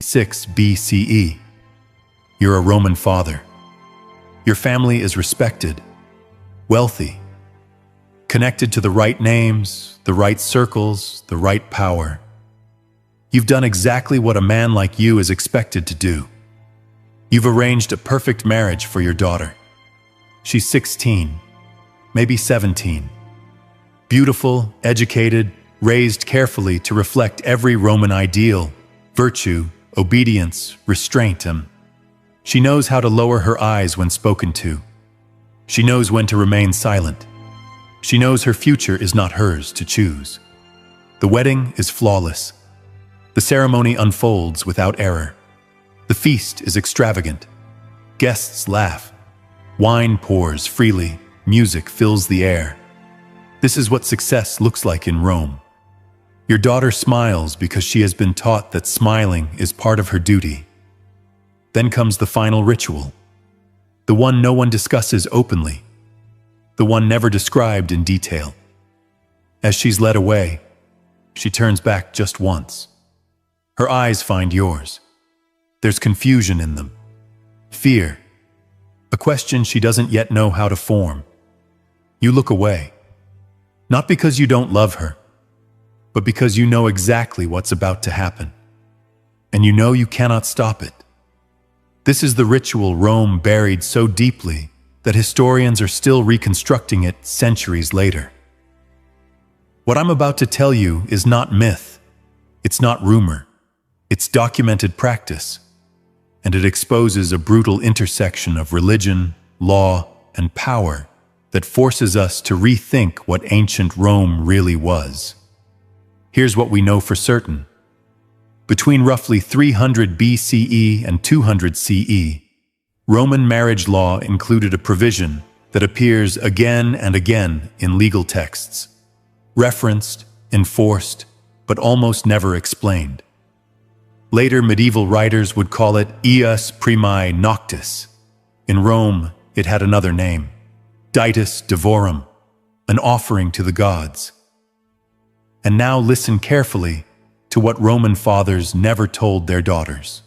6 BCE. You're a Roman father. Your family is respected, wealthy, connected to the right names, the right circles, the right power. You've done exactly what a man like you is expected to do. You've arranged a perfect marriage for your daughter. She's 16, maybe 17. Beautiful, educated, raised carefully to reflect every Roman ideal, virtue, obedience, restraint. She knows how to lower her eyes when spoken to. She knows when to remain silent. She knows her future is not hers to choose. The wedding is flawless. The ceremony unfolds without error. The feast is extravagant. Guests laugh. Wine pours freely. Music fills the air. This is what success looks like in Rome. Your daughter smiles because she has been taught that smiling is part of her duty. Then comes the final ritual, the one no one discusses openly, the one never described in detail. As she's led away, she turns back just once. Her eyes find yours. There's confusion in them, fear, a question she doesn't yet know how to form. You look away, not because you don't love her, but because you know exactly what's about to happen, and you know you cannot stop it. This is the ritual Rome buried so deeply that historians are still reconstructing it centuries later. What I'm about to tell you is not myth, it's not rumor, it's documented practice, and it exposes a brutal intersection of religion, law, and power that forces us to rethink what ancient Rome really was. Here's what we know for certain. Between roughly 300 BCE and 200 CE, Roman marriage law included a provision that appears again and again in legal texts, referenced, enforced, but almost never explained. Later medieval writers would call it ius primae noctis. In Rome, it had another name, ditus devorum, an offering to the gods. And now listen carefully to what Roman fathers never told their daughters.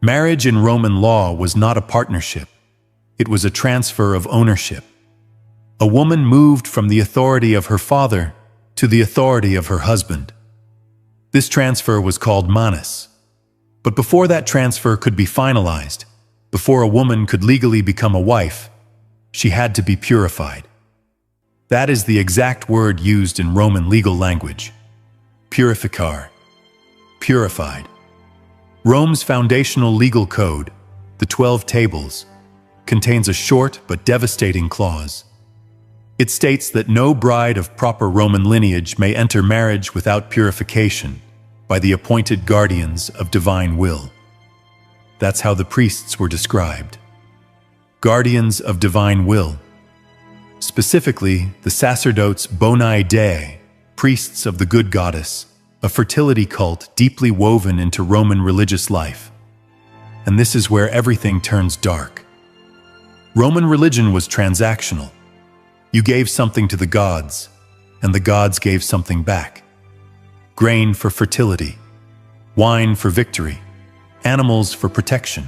Marriage in Roman law was not a partnership. It was a transfer of ownership. A woman moved from the authority of her father to the authority of her husband. This transfer was called manus. But before that transfer could be finalized, before a woman could legally become a wife, she had to be purified. That is the exact word used in Roman legal language. Purificar. Purified. Rome's foundational legal code, the 12 Tables, contains a short but devastating clause. It states that no bride of proper Roman lineage may enter marriage without purification by the appointed guardians of divine will. That's how the priests were described. Guardians of divine will. Specifically, the sacerdotes Bonae Dei, priests of the good goddess, a fertility cult deeply woven into Roman religious life. And this is where everything turns dark. Roman religion was transactional. You gave something to the gods, and the gods gave something back. Grain for fertility, wine for victory, animals for protection.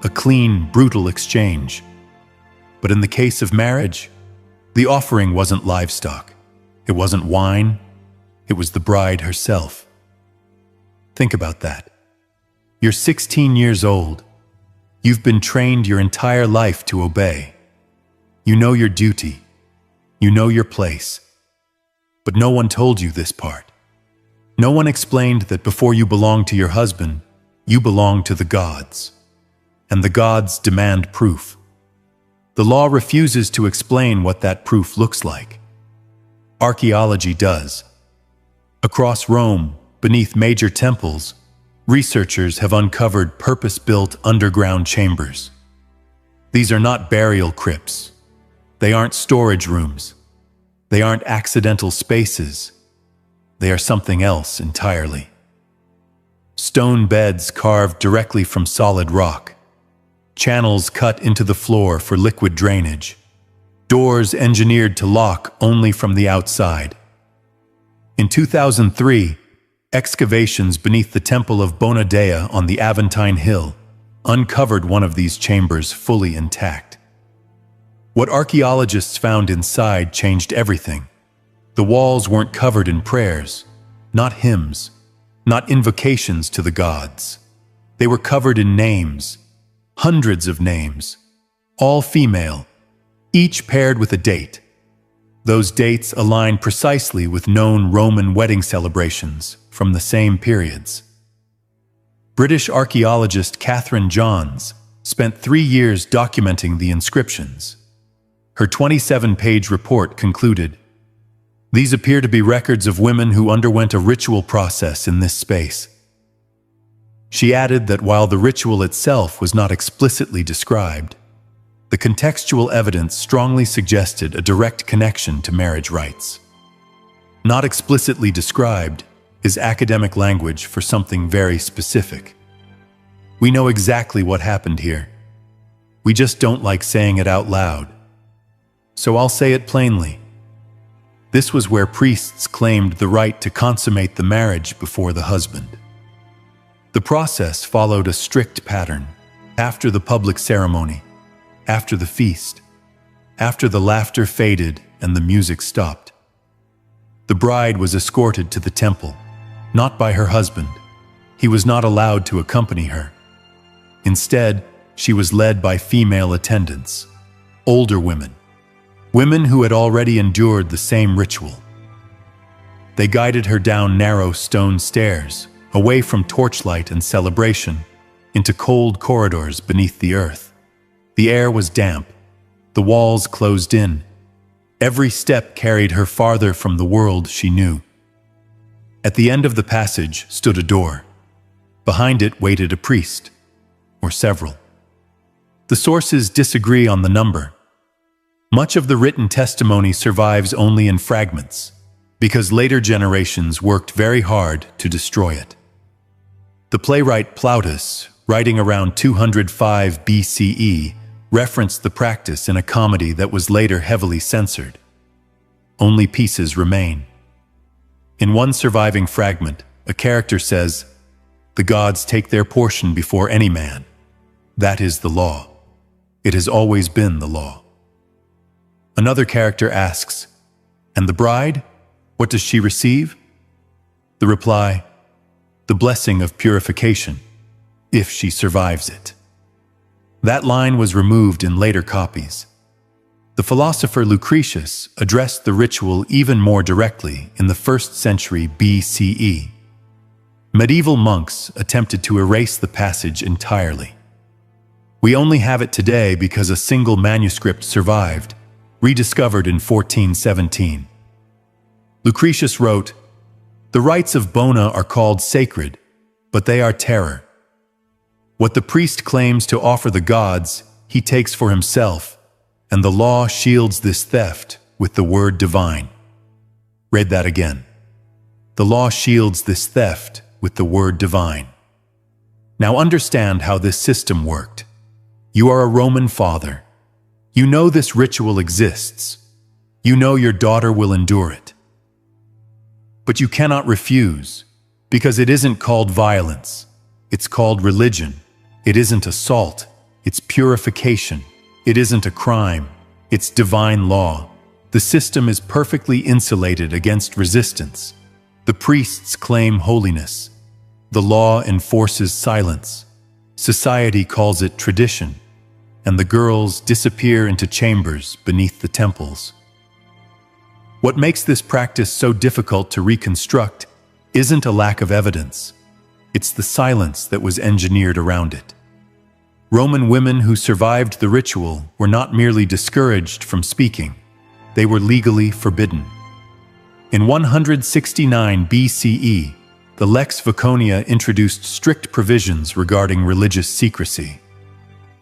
A clean, brutal exchange. But in the case of marriage, the offering wasn't livestock. It wasn't wine. It was the bride herself. Think about that. You're 16 years old. You've been trained your entire life to obey. You know your duty. You know your place. But no one told you this part. No one explained that before you belong to your husband, you belong to the gods. And the gods demand proof. The law refuses to explain what that proof looks like. Archaeology does. Across Rome, beneath major temples, researchers have uncovered purpose-built underground chambers. These are not burial crypts. They aren't storage rooms. They aren't accidental spaces. They are something else entirely. Stone beds carved directly from solid rock. Channels cut into the floor for liquid drainage. Doors engineered to lock only from the outside. In 2003, Excavations beneath the temple of Bona Dea on the Aventine Hill uncovered one of these chambers fully intact. What archaeologists found inside changed everything. The walls weren't covered in prayers, not hymns, not invocations to the gods. They were covered in names, hundreds of names, all female, each paired with a date. Those dates align precisely with known Roman wedding celebrations from the same periods. British archaeologist Catherine Johns spent 3 years documenting the inscriptions. Her 27-page report concluded, "These appear to be records of women who underwent a ritual process in this space." She added that while the ritual itself was not explicitly described, the contextual evidence strongly suggested a direct connection to marriage rites. Not explicitly described is academic language for something very specific. We know exactly what happened here. We just don't like saying it out loud. So I'll say it plainly. This was where priests claimed the right to consummate the marriage before the husband. The process followed a strict pattern. After the public ceremony, after the feast, after the laughter faded and the music stopped, the bride was escorted to the temple, not by her husband. He was not allowed to accompany her. Instead, she was led by female attendants, older women, women who had already endured the same ritual. They guided her down narrow stone stairs, away from torchlight and celebration, into cold corridors beneath the earth. The air was damp, the walls closed in. Every step carried her farther from the world she knew. At the end of the passage stood a door. Behind it waited a priest, or several. The sources disagree on the number. Much of the written testimony survives only in fragments, because later generations worked very hard to destroy it. The playwright Plautus, writing around 205 BCE, referenced the practice in a comedy that was later heavily censored. Only pieces remain. In one surviving fragment, a character says, "The gods take their portion before any man. That is the law. It has always been the law." Another character asks, "And the bride? What does she receive?" The reply, "The blessing of purification, if she survives it." That line was removed in later copies. The philosopher Lucretius addressed the ritual even more directly in the 1st century BCE. Medieval monks attempted to erase the passage entirely. We only have it today because a single manuscript survived, rediscovered in 1417. Lucretius wrote, "The rites of Bona are called sacred, but they are terror. What the priest claims to offer the gods, he takes for himself, and the law shields this theft with the word divine." Read that again. The law shields this theft with the word divine. Now understand how this system worked. You are a Roman father. You know this ritual exists. You know your daughter will endure it. But you cannot refuse, because it isn't called violence. It's called religion. It isn't assault. It's purification. It isn't a crime. It's divine law. The system is perfectly insulated against resistance. The priests claim holiness. The law enforces silence. Society calls it tradition, and the girls disappear into chambers beneath the temples. What makes this practice so difficult to reconstruct isn't a lack of evidence. It's the silence that was engineered around it. Roman women who survived the ritual were not merely discouraged from speaking, they were legally forbidden. In 169 BCE, the Lex Vaconia introduced strict provisions regarding religious secrecy.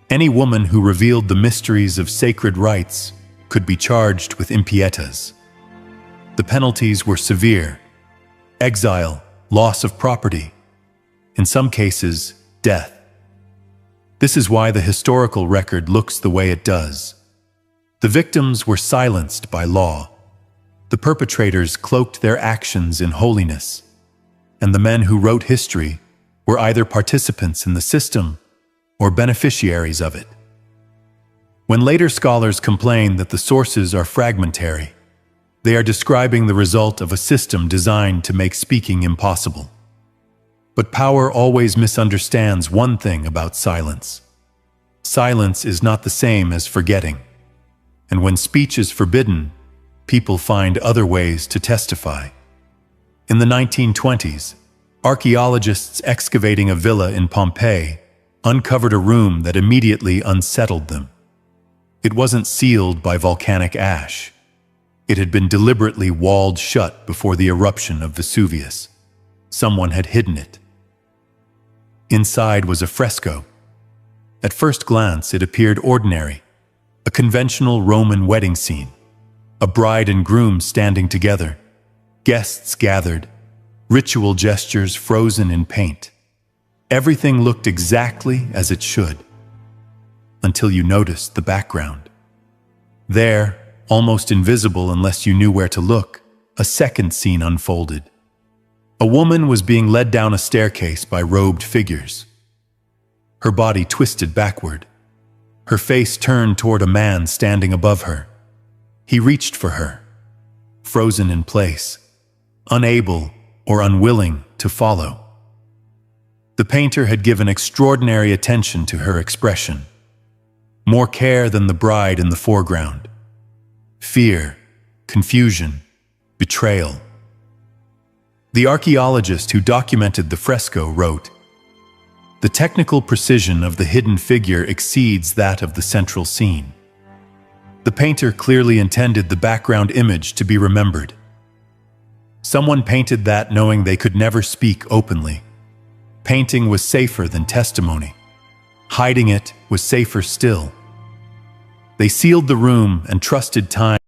Any woman who revealed the mysteries of sacred rites could be charged with impietas. The penalties were severe: exile, loss of property, in some cases, death. This is why the historical record looks the way it does. The victims were silenced by law. The perpetrators cloaked their actions in holiness. and the men who wrote history were either participants in the system or beneficiaries of it. When later scholars complain that the sources are fragmentary, they are describing the result of a system designed to make speaking impossible. But power always misunderstands one thing about silence. Silence is not the same as forgetting. And when speech is forbidden, people find other ways to testify. In the 1920s, archaeologists excavating a villa in Pompeii uncovered a room that immediately unsettled them. It wasn't sealed by volcanic ash. It had been deliberately walled shut before the eruption of Vesuvius. Someone had hidden it. Inside was a fresco. At first glance, it appeared ordinary, a conventional Roman wedding scene. A bride and groom standing together, guests gathered, ritual gestures frozen in paint. Everything looked exactly as it should, until you noticed the background. There, almost invisible unless you knew where to look, a second scene unfolded. A woman was being led down a staircase by robed figures. Her body twisted backward. Her face turned toward a man standing above her. He reached for her, frozen in place, unable or unwilling to follow. The painter had given extraordinary attention to her expression, more care than the bride in the foreground. Fear, confusion, betrayal. The archaeologist who documented the fresco wrote, "The technical precision of the hidden figure exceeds that of the central scene." The painter clearly intended the background image to be remembered. Someone painted that knowing they could never speak openly. Painting was safer than testimony. Hiding it was safer still. They sealed the room and trusted time